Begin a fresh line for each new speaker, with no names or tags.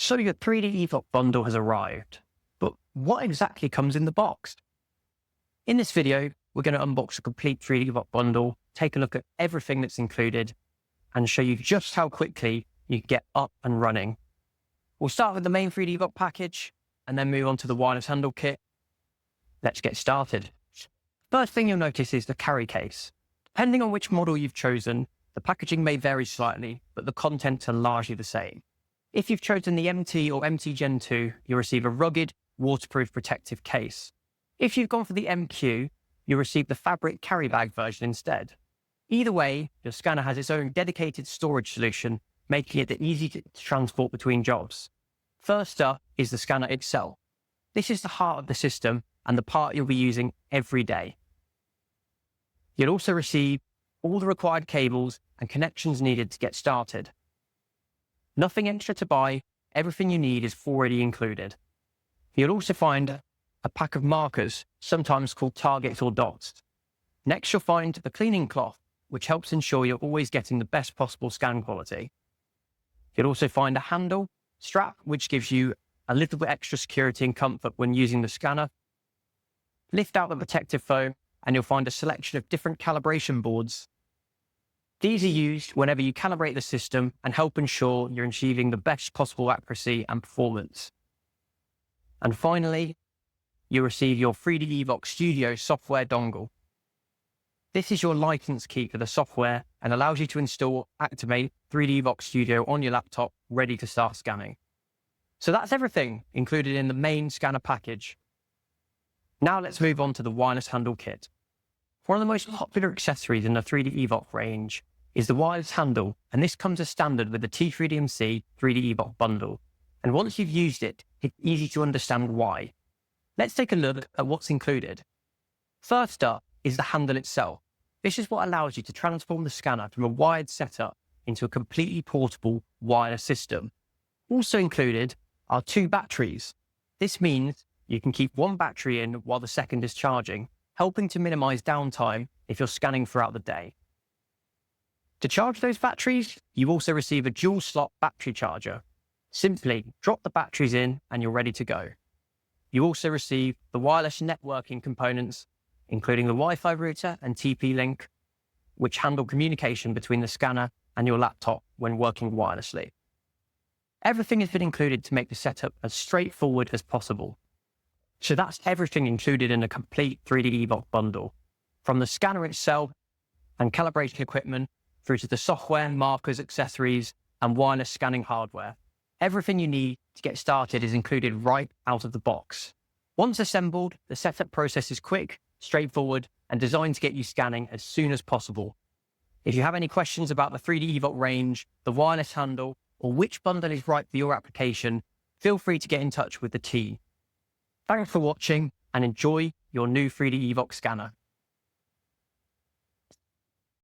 So your 3DeVOK bundle has arrived, but what exactly comes in the box? In this video, we're going to unbox a complete 3DeVOK bundle, take a look at everything that's included, and show you just how quickly you can get up and running. We'll start with the main 3DeVOK package, and then move on to the wireless handle kit. Let's get started. First thing you'll notice is the carry case. Depending on which model you've chosen, the packaging may vary slightly, but the contents are largely the same. If you've chosen the MT or MT Gen2, you'll receive a rugged, waterproof protective case. If you've gone for the MQ, you'll receive the fabric carry bag version instead. Either way, your scanner has its own dedicated storage solution, making it easy to transport between jobs. First up is the scanner itself. This is the heart of the system and the part you'll be using every day. You'll also receive all the required cables and connections needed to get started. Nothing extra to buy, everything you need is already included. You'll also find a pack of markers, sometimes called targets or dots. Next, you'll find the cleaning cloth, which helps ensure you're always getting the best possible scan quality. You'll also find a handle strap, which gives you a little bit extra security and comfort when using the scanner. Lift out the protective foam, and you'll find a selection of different calibration boards. These are used whenever you calibrate the system and help ensure you're achieving the best possible accuracy and performance. And finally, you receive your 3DeVOK Studio software dongle. This is your license key for the software and allows you to install, activate 3DeVOK Studio on your laptop, ready to start scanning. So that's everything included in the main scanner package. Now let's move on to the wireless handle kit. One of the most popular accessories in the 3DeVOK range is the wireless handle, and this comes as standard with the T3DMC 3DeVOK bundle. And once you've used it, it's easy to understand why. Let's take a look at what's included. First up is the handle itself. This is what allows you to transform the scanner from a wired setup into a completely portable wireless system. Also included are 2 batteries. This means you can keep one battery in while the second is charging, helping to minimize downtime if you're scanning throughout the day. To charge those batteries, you also receive a dual slot battery charger. Simply drop the batteries in and you're ready to go. You also receive the wireless networking components, including the Wi-Fi router and TP-Link, which handle communication between the scanner and your laptop when working wirelessly. Everything has been included to make the setup as straightforward as possible. So that's everything included in a complete 3DeVOK bundle, from the scanner itself and calibration equipment through to the software, markers, accessories, and wireless scanning hardware. Everything you need to get started is included right out of the box. Once assembled, the setup process is quick, straightforward, and designed to get you scanning as soon as possible. If you have any questions about the 3DeVOK range, the wireless handle, or which bundle is right for your application, feel free to get in touch with the team. Thanks for watching and enjoy your new 3DeVOK scanner.